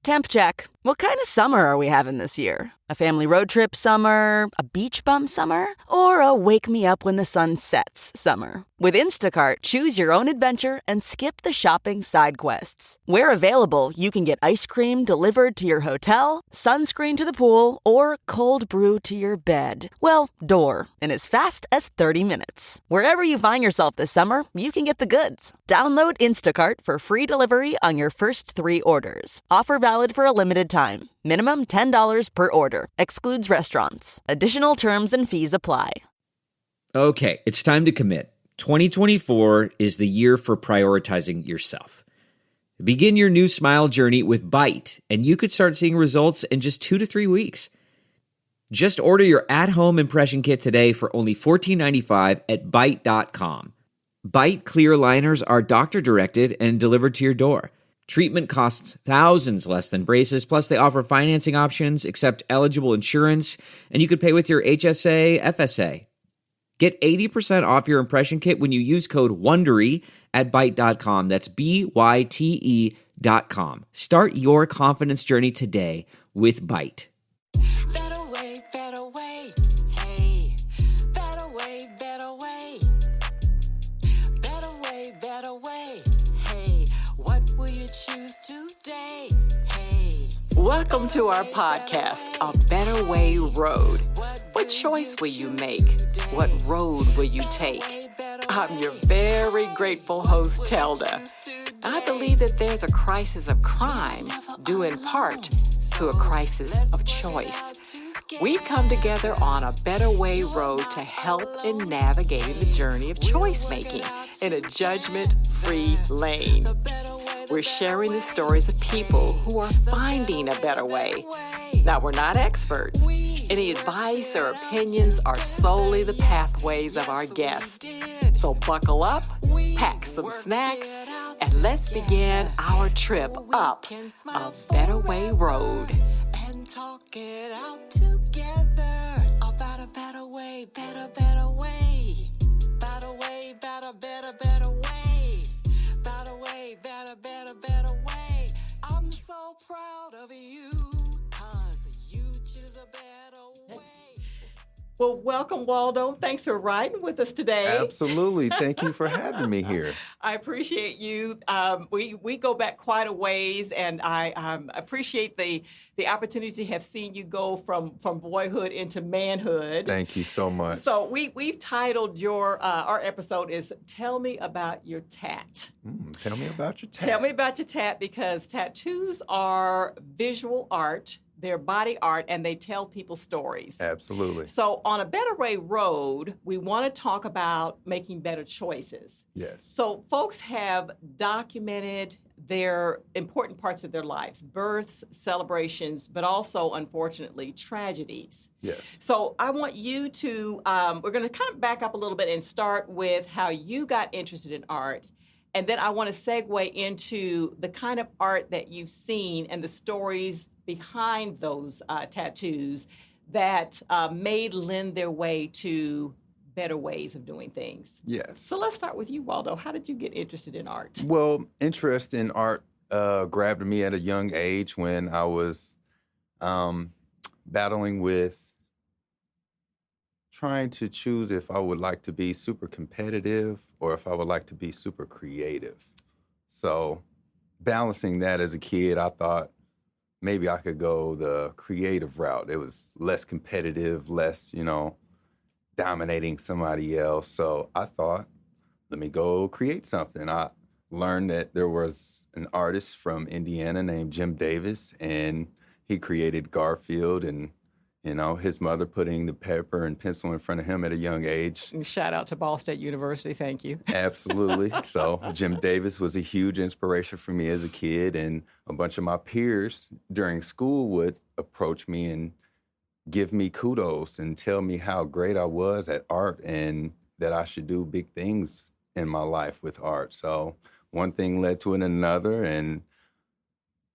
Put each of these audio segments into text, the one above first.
Temp check. What kind of summer are we having this year? A family road trip summer? A beach bum summer? Or a wake me up when the sun sets summer? With Instacart, choose your own adventure and skip the shopping side quests. Where available, you can get ice cream delivered to your hotel, sunscreen to the pool, or cold brew to your bed. Well, door, in as fast as 30 minutes. Wherever you find yourself this summer, you can get the goods. Download Instacart for free delivery on your first 3 orders. Offer valid for a limited time. Minimum $10 per order. Excludes restaurants. Additional terms and fees apply. Okay, it's time to commit. 2024 is the year for prioritizing yourself. Begin your new smile journey with Byte, and you could start seeing results in just 2 to 3 weeks. Just order your at-home impression kit today for only $14.95 at Byte.com. Byte clear liners are doctor-directed and delivered to your door. Treatment costs thousands less than braces, plus they offer financing options, accept eligible insurance, and you could pay with your HSA, FSA. Get 80% off your impression kit when you use code WONDERY at Byte.com. That's BYTE.com. Start your confidence journey today with Byte. Better way, better way, hey. Better way, better way. Better way, better way, hey. What will you choose today, hey? Welcome to our podcast, A Better Way Road. What choice will you make? What road will you take? I'm your very grateful host, Telda. I believe that there's a crisis of crime due in part to a crisis of choice. We come together on a better way road to help in navigating the journey of choice making in a judgment-free lane. We're sharing the stories of people who are finding a better way. Now, we're not experts. Any advice or opinions are solely the pathways of our guests. So buckle up, pack some snacks, and let's begin our trip up a better way road. And talk it out together about a better way, better way. Better way, better way. Better way, better way. I'm so proud of you, 'cause you choose a better way. Well, welcome, Waldo. Thanks for riding with us today. Absolutely. Thank you for having me here. I appreciate you. We go back quite a ways, and I appreciate the opportunity to have seen you go from boyhood into manhood. Thank you so much. So we've titled our episode is "Tell Me About Your Tat." Tell me about your tat. Tell me about your tat, because tattoos are visual art. They're body art, and they tell people stories. Absolutely. So on A Better Way Road, we want to talk about making better choices. Yes. So folks have documented their important parts of their lives, births, celebrations, but also, unfortunately, tragedies. Yes. So I want you to, we're going to kind of back up a little bit and start with how you got interested in art. And then I want to segue into the kind of art that you've seen and the stories behind those tattoos that may lend their way to better ways of doing things. Yes. So let's start with you, Waldo. How did you get interested in art? Well, interest in art grabbed me at a young age when I was battling with trying to choose if I would like to be super competitive or if I would like to be super creative. So balancing that as a kid, I thought maybe I could go the creative route. It was less competitive, less, dominating somebody else. So I thought, let me go create something. I learned that there was an artist from Indiana named Jim Davis, and he created Garfield, and his mother putting the paper and pencil in front of him at a young age. Shout out to Ball State University. Thank you. Absolutely. So Jim Davis was a huge inspiration for me as a kid, and a bunch of my peers during school would approach me and give me kudos and tell me how great I was at art and that I should do big things in my life with art. So one thing led to another, and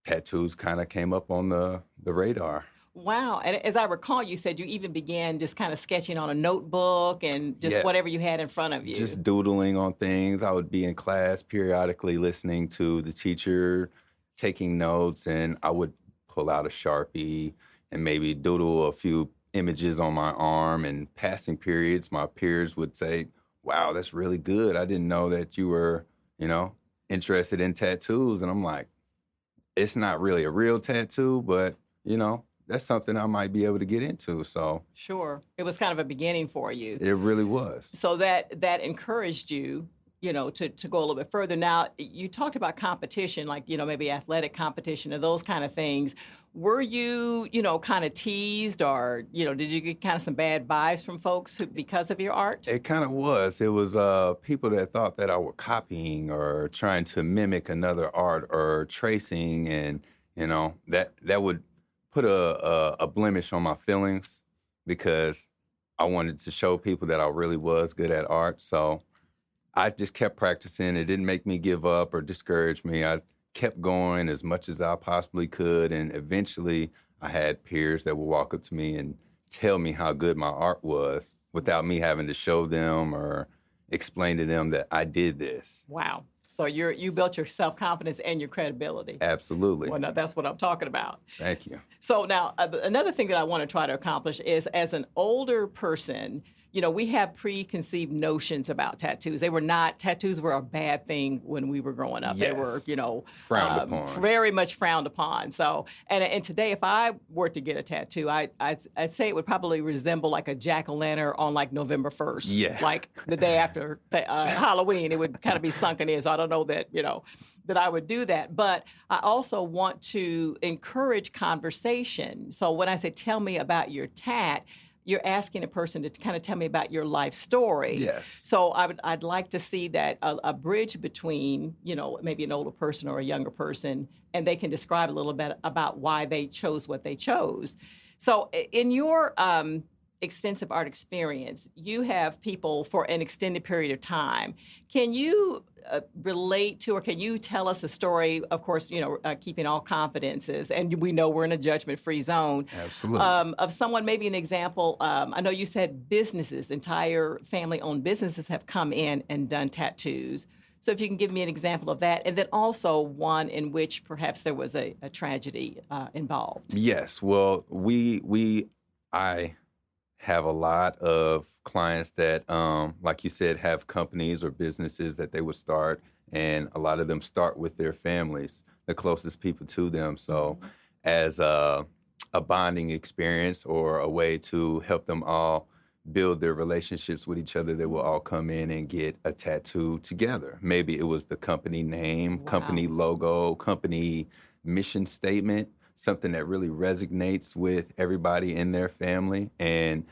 tattoos kind of came up on the radar. Wow. And as I recall, you said you even began just kind of sketching on a notebook and just Yes. whatever you had in front of you. Just doodling on things. I would be in class periodically listening to the teacher, taking notes, and I would pull out a Sharpie and maybe doodle a few images on my arm. And passing periods, my peers would say, wow, that's really good. I didn't know that you were, interested in tattoos. And I'm like, it's not really a real tattoo, but, that's something I might be able to get into. So Sure. It was kind of a beginning for you. it really was. So that encouraged you, to go a little bit further. Now, you talked about competition, like, maybe athletic competition or those kind of things. Were you, kind of teased or, did you get kind of some bad vibes from folks because of your art? It kind of was. It was people that thought that I were copying or trying to mimic another art or tracing. And, that would put a blemish on my feelings because I wanted to show people that I really was good at art. So I just kept practicing. It didn't make me give up or discourage me. I kept going as much as I possibly could. And eventually I had peers that would walk up to me and tell me how good my art was without me having to show them or explain to them that I did this. Wow. So you built your self-confidence and your credibility. Absolutely. Well, now that's what I'm talking about. Thank you. So now, another thing that I want to try to accomplish is, as an older person, we have preconceived notions about tattoos. Tattoos were a bad thing when we were growing up. Yes. They were, frowned upon. Very much frowned upon. So, and today, if I were to get a tattoo, I'd say it would probably resemble like a jack-o'-lantern on like November 1st. Yeah. Like the day after Halloween, it would kind of be sunken in. So I don't know that, that I would do that. But I also want to encourage conversation. So when I say, tell me about your tat, you're asking a person to kind of tell me about your life story. Yes. So I'd like to see that a bridge between, maybe an older person or a younger person, and they can describe a little bit about why they chose what they chose. So in your extensive art experience, you have people for an extended period of time. Can you relate to, or can you tell us a story, of course, keeping all confidences, and we know we're in a judgment-free zone. Absolutely. Of someone, maybe an example, I know you said businesses, entire family-owned businesses have come in and done tattoos. So if you can give me an example of that, and then also one in which perhaps there was a tragedy involved. Yes. Well, I have a lot of clients that, like you said, have companies or businesses that they would start, and a lot of them start with their families, the closest people to them. So as a bonding experience or a way to help them all build their relationships with each other, they will all come in and get a tattoo together. Maybe it was the company name, company logo, company mission statement, something that really resonates with everybody in their family and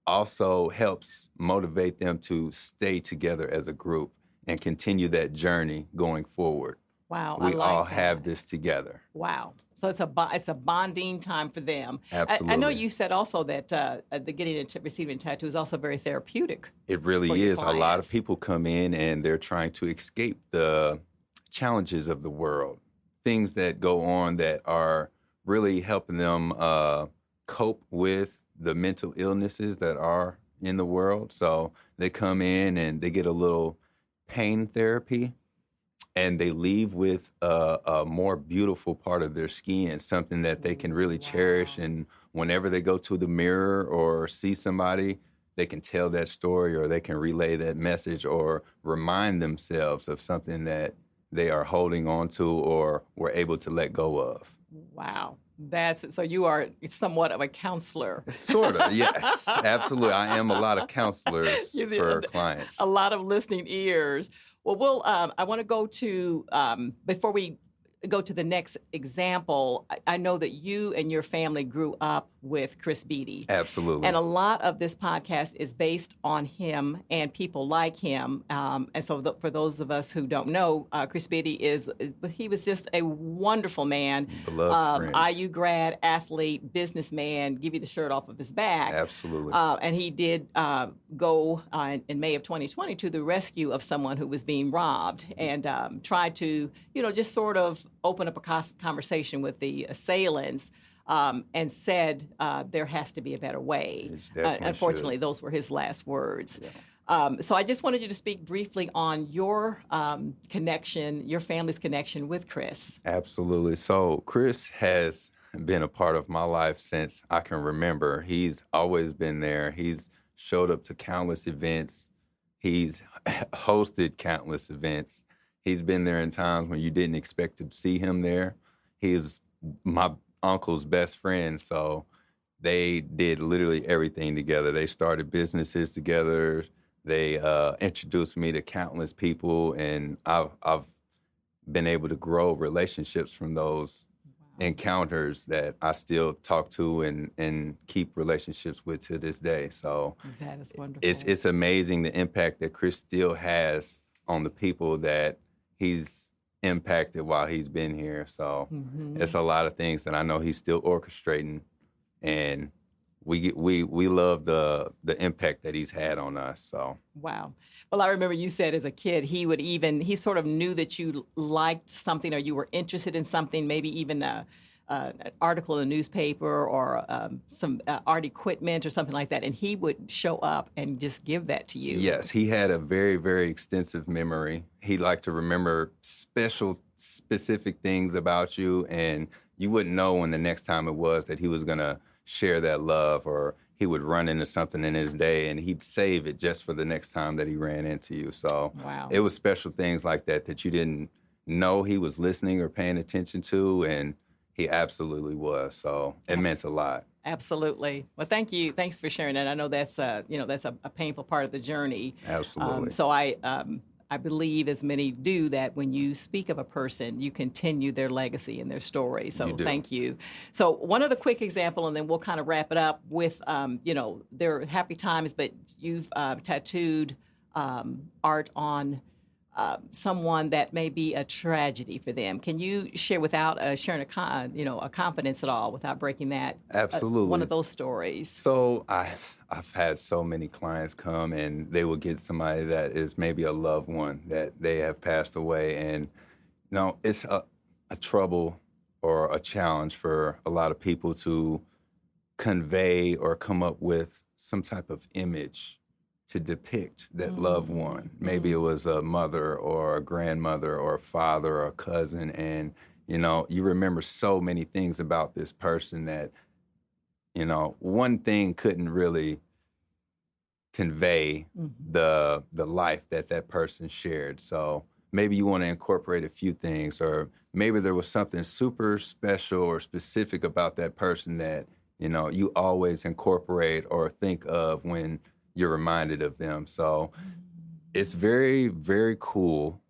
also helps motivate them to stay together as a group and continue that journey going forward. Wow, We I like all that. have this together. Wow. So it's a bonding time for them. Absolutely. I know you said also that the getting and receiving a tattoo is also very therapeutic. It for really your is. A lot of clients. people come in and they're trying to escape the challenges of the world, things that go on that are really helping them cope with the mental illnesses that are in the world. So they come in and they get a little pain therapy, and they leave with a more beautiful part of their skin, something that they can really cherish. And whenever they go to the mirror or see somebody, they can tell that story, or they can relay that message, or remind themselves of something that they are holding on to or were able to let go of. Wow. So you are somewhat of a counselor. Sort of, yes, absolutely. I am a lot of counselors for clients. A lot of listening ears. Well, I want to go to, before we go to the next example, I know that you and your family grew up with Chris Beatty. Absolutely. And a lot of this podcast is based on him and people like him. And so for those of us who don't know, Chris Beatty he was just a wonderful man. Beloved friend. IU grad, athlete, businessman, give you the shirt off of his back. Absolutely. And he did go in May of 2020 to the rescue of someone who was being robbed and tried to, just sort of open up a conversation with the assailants. And said there has to be a better way. Unfortunately, those were his last words. Yeah. So I just wanted you to speak briefly on your connection, your family's connection with Chris. Absolutely. So Chris has been a part of my life since I can remember. He's always been there. He's showed up to countless events. He's hosted countless events. He's been there in times when you didn't expect to see him there. He is my uncle's best friend, so they did literally everything together. They started businesses together. They introduced me to countless people, and I've been able to grow relationships from those encounters that I still talk to and keep relationships with to this day. So That is wonderful. it's amazing the impact that Chris still has on the people that he's impacted while he's been here. So it's a lot of things that I know he's still orchestrating, and we love the impact that he's had on us. So Wow. Well, I remember you said as a kid, he sort of knew that you liked something or you were interested in something, maybe even an article in the newspaper or some art equipment or something like that, and he would show up and just give that to you. yes, he had a very, very extensive memory. He liked to remember specific things about you, and you wouldn't know when the next time it was that he was going to share that love, or he would run into something in his day and he'd save it just for the next time that he ran into you. So Wow. it was special things like that that you didn't know he was listening or paying attention to, and he absolutely was. So it meant a lot. Absolutely. Well, thank you. Thanks for sharing that. I know that's a painful part of the journey. Absolutely. So I believe, as many do, that when you speak of a person, you continue their legacy and their story. So You do. thank you. So one other quick example, and then we'll kind of wrap it up with, there are happy times, but you've tattooed art on someone that may be a tragedy for them. Can you share without sharing a confidence at all, without breaking that? Absolutely. One of those stories. So I've had so many clients come and they will get somebody that is maybe a loved one that they have passed away, and it's a trouble or a challenge for a lot of people to convey or come up with some type of image to depict that loved one. Maybe it was a mother or a grandmother or a father or a cousin, and you remember so many things about this person that one thing couldn't really convey the life that person shared. So maybe you want to incorporate a few things, or maybe there was something super special or specific about that person that you always incorporate or think of when you're reminded of them. So it's very, very cool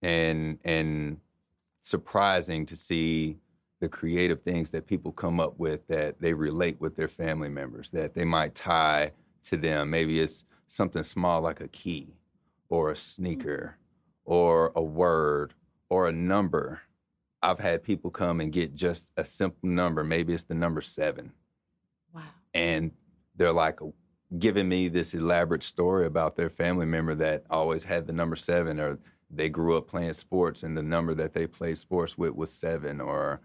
and surprising to see the creative things that people come up with that they relate with their family members, that they might tie to them. Maybe it's something small like a key or a sneaker or a word or a number. I've had people come and get just a simple number. Maybe it's the number 7. Wow. And they're like giving me this elaborate story about their family member that always had the number 7, or they grew up playing sports and the number that they played sports with was 7, or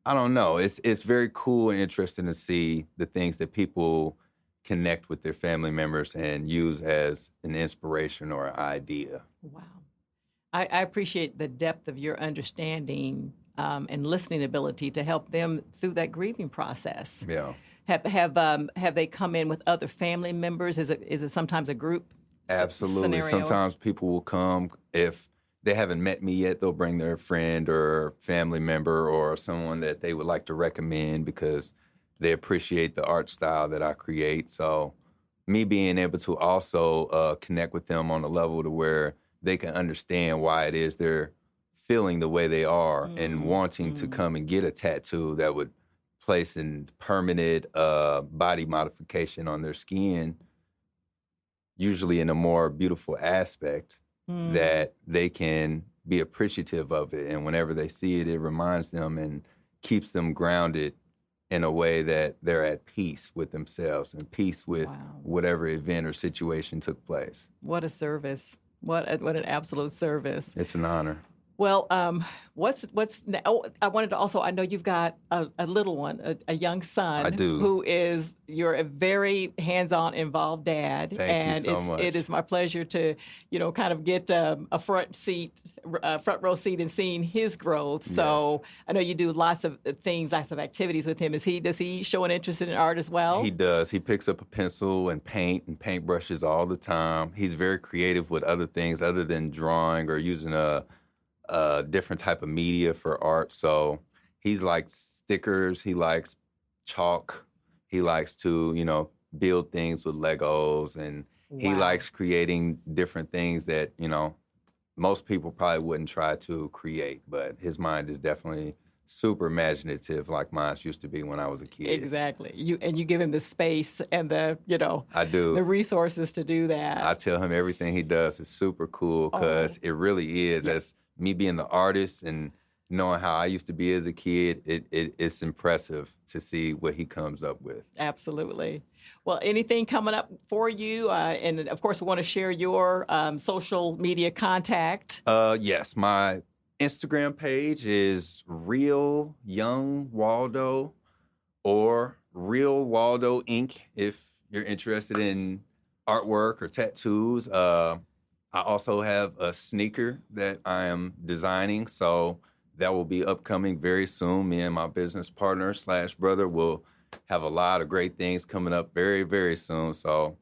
I don't know. It's very cool and interesting to see the things that people connect with their family members and use as an inspiration or an idea. Wow. I appreciate the depth of your understanding and listening ability to help them through that grieving process. Yeah. Have they come in with other family members? Is it sometimes a group Absolutely. scenario? Sometimes people will come, if they haven't met me yet, they'll bring their friend or family member or someone that they would like to recommend because they appreciate the art style that I create. So me being able to also connect with them on a level to where they can understand why it is they're feeling the way they are and wanting to come and get a tattoo that would place in permanent body modification on their skin, usually in a more beautiful aspect, that they can be appreciative of it. And whenever they see it, it reminds them and keeps them grounded in a way that they're at peace with themselves and peace with whatever event or situation took place. What a service. What an absolute service. It's an honor. Well, I wanted to also, I know you've got a little one, a young son. I do. Who is, you're a very hands-on involved dad. Thank you so much. It is my pleasure to, kind of get a front row seat and seeing his growth. So I know you do lots of things, lots of activities with him. Does he show an interest in art as well? He does. He picks up a pencil and paintbrushes all the time. He's very creative with other things other than drawing or using a different type of media for art. So he's like stickers. He likes chalk. He likes to, build things with Legos. And he Wow. likes creating different things that, most people probably wouldn't try to create. But his mind is definitely super imaginative like mine used to be when I was a kid. Exactly. You give him the space and the, I do. the resources to do that. I tell him everything he does is super cool because it really is. As me being the artist and knowing how I used to be as a kid, it's impressive to see what he comes up with. Absolutely. Well, anything coming up for you? And of course, we want to share your social media contact. Yes, my Instagram page is Real Young Waldo or Real Waldo Inc. if you're interested in artwork or tattoos. I also have a sneaker that I am designing, so that will be upcoming very soon. Me and my business partner / brother will have a lot of great things coming up very, very soon. So,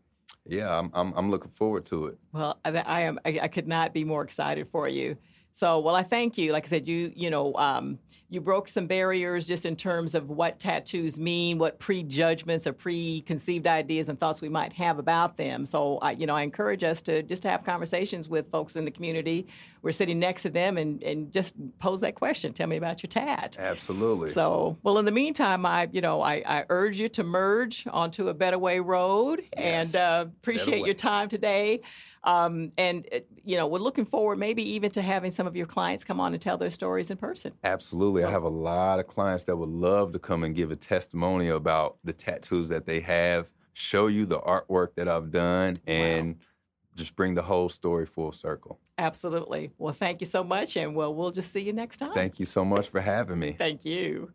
yeah, I'm looking forward to it. Well, I could not be more excited for you. So, well, I thank you. Like I said, you broke some barriers just in terms of what tattoos mean, what prejudgments or preconceived ideas and thoughts we might have about them. So, I encourage us to just have conversations with folks in the community. We're sitting next to them and just pose that question. Tell me about your tat. Absolutely. So, well, in the meantime, I urge you to merge onto a Better Way road. Yes. And appreciate Better Way. your time today. We're looking forward maybe even to having some of your clients come on and tell their stories in person. Absolutely. I have a lot of clients that would love to come and give a testimonial about the tattoos that they have, show you the artwork that I've done, and just bring the whole story full circle. Absolutely. Well, thank you so much, and we'll just see you next time. Thank you so much for having me. Thank you.